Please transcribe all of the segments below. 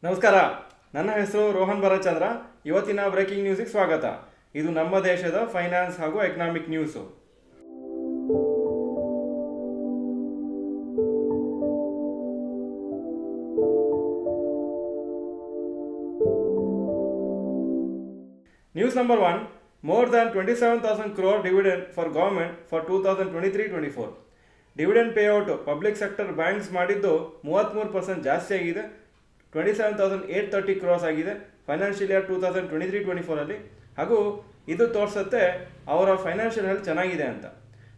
ನಮಸ್ಕಾರ. ನನ್ನ ಹೆಸರು ರೋಹನ್ ಭರಚಂದ್ರ. ಇವತ್ತಿನ ಬ್ರೇಕಿಂಗ್ ನ್ಯೂಸ್ಗೆ ಸ್ವಾಗತ. ಇದು ನಮ್ಮ ದೇಶದ ಫೈನಾನ್ಸ್ ಹಾಗೂ economic news. News number 1. More than 27,000 crore dividend for government for 2023-24. Dividend payout public sector banks ಮಾಡಿದ್ದು 33% ಜಾಸ್ತಿ ಆಗಿದೆ. 27,830 ಕ್ರೋರ್ಸ್ ಆಗಿದೆ ಫೈನಾನ್ಷಿಯಲ್ ಇಯರ್ 2023-24 ಹಾಗೂ ಇದು ತೋರಿಸುತ್ತೆ ಅವರ ಫೈನಾನ್ಷಿಯಲ್ ಹೆಲ್ತ್ ಚೆನ್ನಾಗಿದೆ ಅಂತ.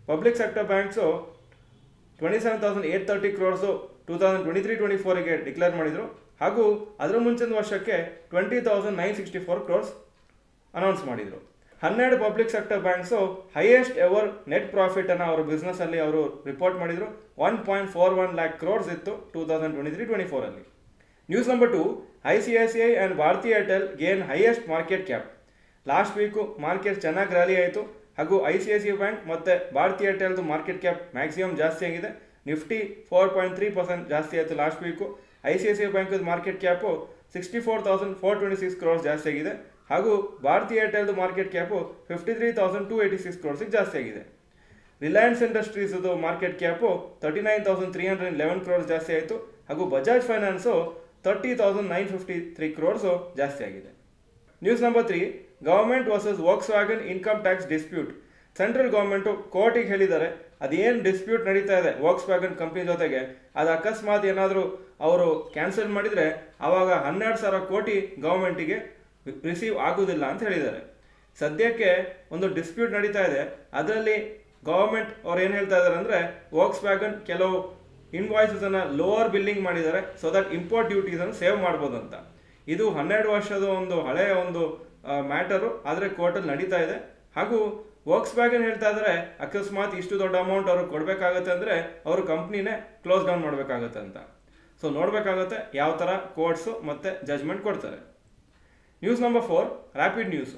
ಪಬ್ಲಿಕ್ ಸೆಕ್ಟರ್ ಬ್ಯಾಂಕ್ಸು 27,830 ಕ್ರೋರ್ಸು 2023-24ಗೆ ಡಿಕ್ಲೇರ್ ಮಾಡಿದರು ಹಾಗೂ ಅದರ ಮುಂಚಿನ ವರ್ಷಕ್ಕೆ 20,964 ಕ್ರೋರ್ಸ್ ಅನೌನ್ಸ್ ಮಾಡಿದರು. 12 public sector banks highest ever net ಪ್ರಾಫಿಟನ್ನು ಅವರ ಬಿಸ್ನೆಸ್ಸಲ್ಲಿ ಅವರು ರಿಪೋರ್ಟ್ ಮಾಡಿದರು. 1.41 lakh ಕ್ರೋರ್ಸ್ ಇತ್ತು 2023-24. News number 2. ICICI and Bharti Airtel gain highest market cap. Last week market ಚೆನ್ನಾಗಿ ರ್ಯಾಲಿ ಆಯಿತು ಹಾಗೂ ICICI ಬ್ಯಾಂಕ್ ಮತ್ತು ಭಾರತಿ ಏರ್ಟೆಲ್ದು ಮಾರ್ಕೆಟ್ ಕ್ಯಾಪ್ ಮ್ಯಾಕ್ಸಿಮಮ್ ಜಾಸ್ತಿ ಆಗಿದೆ. ನಿಫ್ಟಿ 4.3% ಜಾಸ್ತಿ ಆಯಿತು ಲಾಸ್ಟ್ ವೀಕು. ICICI ಬ್ಯಾಂಕದ ಮಾರ್ಕೆಟ್ ಕ್ಯಾಪು 64,426 ಕ್ರೋರ್ಸ್ ಜಾಸ್ತಿ ಆಗಿದೆ ಹಾಗೂ ಭಾರತಿ ಏರ್ಟೆಲ್ದು ಮಾರ್ಕೆಟ್ ಕ್ಯಾಪು 53,286 ಕ್ರೋರ್ಸಿಗೆ ಜಾಸ್ತಿ ಆಗಿದೆ. ರಿಲಯನ್ಸ್ ಇಂಡಸ್ಟ್ರೀಸ್ದು ಮಾರ್ಕೆಟ್ ಕ್ಯಾಪು 39,311 ಕ್ರೋರ್ಸ್ ಜಾಸ್ತಿ ಆಯಿತು ಹಾಗೂ ಬಜಾಜ್ ಫೈನಾನ್ಸು 30,953 ಕ್ರೋರ್ಸು ಜಾಸ್ತಿ ಆಗಿದೆ. News number 3. Government versus Volkswagen income tax dispute. Central government ಕೋರ್ಟಿಗೆ ಹೇಳಿದ್ದಾರೆ ಅದೇನು ಡಿಸ್ಪ್ಯೂಟ್ ನಡೀತಾ ಇದೆ ವೋಕ್ಸ್ವ್ಯಾಗನ್ ಕಂಪ್ನಿ ಜೊತೆಗೆ ಅದು ಅಕಸ್ಮಾತ್ ಏನಾದರೂ ಅವರು ಕ್ಯಾನ್ಸಲ್ ಮಾಡಿದರೆ ಆವಾಗ 12,000 ಕೋಟಿ ಗೌರ್ಮೆಂಟಿಗೆ ರಿಸೀವ್ ಆಗೋದಿಲ್ಲ ಅಂತ ಹೇಳಿದ್ದಾರೆ. ಸದ್ಯಕ್ಕೆ ಒಂದು ಡಿಸ್ಪ್ಯೂಟ್ ನಡೀತಾ ಇದೆ. ಅದರಲ್ಲಿ ಗೌರ್ಮೆಂಟ್ ಅವ್ರು ಏನು ಹೇಳ್ತಾ ಇದ್ದಾರೆ ಅಂದರೆ ವೋಕ್ಸ್ವ್ಯಾಗನ್ ಕೆಲವು ಇನ್ವಾಯ್ಸಸನ್ನು ಲೋವರ್ ಬಿಲ್ಲಿಂಗ್ ಮಾಡಿದ್ದಾರೆ ಸೊ ದಟ್ ಇಂಪೋರ್ಟ್ ಡ್ಯೂಟೀಸನ್ನು ಸೇವ್ ಮಾಡ್ಬೋದು ಅಂತ. ಇದು 12 ವರ್ಷದ ಒಂದು ಹಳೆಯ ಒಂದು ಮ್ಯಾಟರು, ಆದರೆ ಕೋರ್ಟಲ್ಲಿ ನಡೀತಾ ಇದೆ ಹಾಗೂ ವೋಕ್ಸ್ವ್ಯಾಗನ್ ಹೇಳ್ತಾ ಇದ್ದಾರೆ ಅಕಸ್ಮಾತ್ ಇಷ್ಟು ದೊಡ್ಡ ಅಮೌಂಟ್ ಅವರು ಕೊಡಬೇಕಾಗತ್ತೆ ಅಂದರೆ ಅವರು ಕಂಪ್ನಿನೇ ಕ್ಲೋಸ್ ಡೌನ್ ಮಾಡಬೇಕಾಗತ್ತೆ ಅಂತ. ಸೊ ನೋಡಬೇಕಾಗತ್ತೆ ಯಾವ ಥರ ಕೋರ್ಟ್ಸು ಮತ್ತು ಜಜ್ಮೆಂಟ್ ಕೊಡ್ತಾರೆ. News number 4. Rapid news.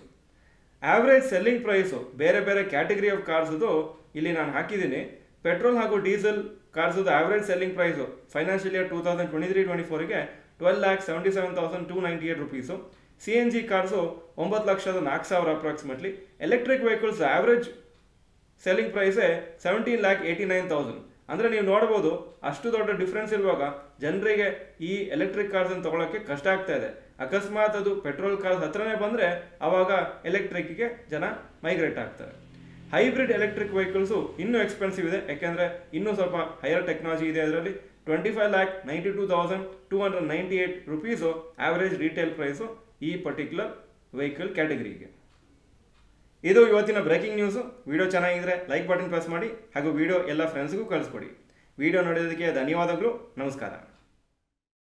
Average selling price ಬೇರೆ ಬೇರೆ ಕ್ಯಾಟಗರಿ ಆಫ್ ಕಾರ್ಸ್ದು ಇಲ್ಲಿ ನಾನು ಹಾಕಿದ್ದೀನಿ. ಪೆಟ್ರೋಲ್ ಹಾಗೂ ಡೀಸೆಲ್ ಕಾರ್ಸ್ದು average selling price financial year 2023-24ಗೆ 12,77,298 rupees. CNG cars 9,04,000 approximately. Electric vehicles average selling ಪ್ರೈಸೇ 17,89,000. ಅಂದರೆ ನೀವು ನೋಡ್ಬೋದು ಅಷ್ಟು ದೊಡ್ಡ ಡಿಫ್ರೆನ್ಸ್ ಇರುವಾಗ ಜನರಿಗೆ ಈ ಎಲೆಕ್ಟ್ರಿಕ್ ಕಾರ್ಸನ್ನು ತೊಗೊಳಕ್ಕೆ ಕಷ್ಟ ಆಗ್ತಾ ಇದೆ. ಅಕಸ್ಮಾತ್ ಅದು ಪೆಟ್ರೋಲ್ ಕಾರ್ಸ್ ಹತ್ರನೇ ಬಂದರೆ ಆವಾಗ ಎಲೆಕ್ಟ್ರಿಕ್ಗೆ ಜನ ಮೈಗ್ರೇಟ್ ಆಗ್ತಾರೆ. ಹೈಬ್ರಿಡ್ ಎಲೆಕ್ಟ್ರಿಕ್ ವೆಹಿಕಲ್ಸು ಇನ್ನೂ ಎಕ್ಸ್ಪೆನ್ಸಿವ್ ಇದೆ, ಯಾಕೆಂದರೆ ಇನ್ನೂ ಸ್ವಲ್ಪ ಹೈಯರ್ ಟೆಕ್ನಾಲಜಿ ಇದೆ. ಅದರಲ್ಲಿ 25,92,298 ರುಪೀಸು ಆವ್ರೇಜ್ ರಿಟೇಲ್ ಪ್ರೈಸು ಈ ಪರ್ಟಿಕ್ಯುಲರ್ ವೆಹಿಕಲ್ ಕ್ಯಾಟಗರಿಗೆ. ಇದು ಇವತ್ತಿನ ಬ್ರೇಕಿಂಗ್ ನ್ಯೂಸು. ವಿಡಿಯೋ ಚೆನ್ನಾಗಿದ್ರೆ ಲೈಕ್ ಬಟನ್ ಪ್ರೆಸ್ ಮಾಡಿ ಹಾಗೂ ವಿಡಿಯೋ ಎಲ್ಲ ಫ್ರೆಂಡ್ಸ್ಗೂ ಕಳಿಸ್ಕೊಡಿ. ವಿಡಿಯೋ ನೋಡೋದಕ್ಕೆ ಧನ್ಯವಾದಗಳು. ನಮಸ್ಕಾರ.